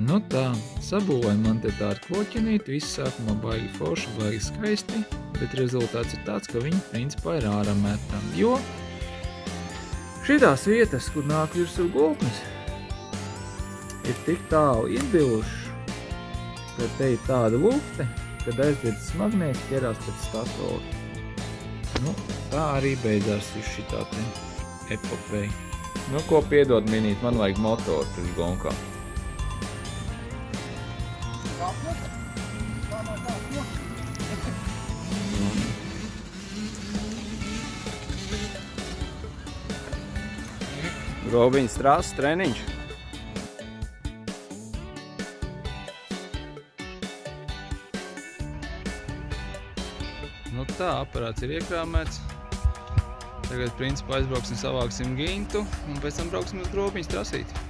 Nu tā, sabūvēja man te tādu koķenīti, viss sākumā baigi forši, baigi skaisti, bet rezultāts ir tāds, ka viņi principā ir ārā metami, jo šitās vietas, kur nāk virsū gultnes, ir tik tālu izbiluši, ka te ir tāda lufte, kad aizdzirdas smagnieks ķerās pēc statoru. Nu, tā arī beidzās šitā te epopeja. Nu, ko piedod minīt, man vajag motoru priekš gonkā. Robiņa strāsts treniņš. Nu tā, aparāts ir iekrāmēts. Tagad principā aizbrauksim, savāksim gintu un pēc tam brauksim uz Robiņas trasīti.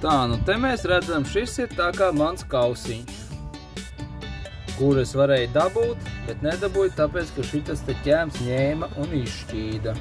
Tā, nu te mēs redzam, šis ir tā kā mans kausiņš, kur es varēju dabūt, bet nedabūju tāpēc, ka šitas te ķēms ņēma un izšķīda.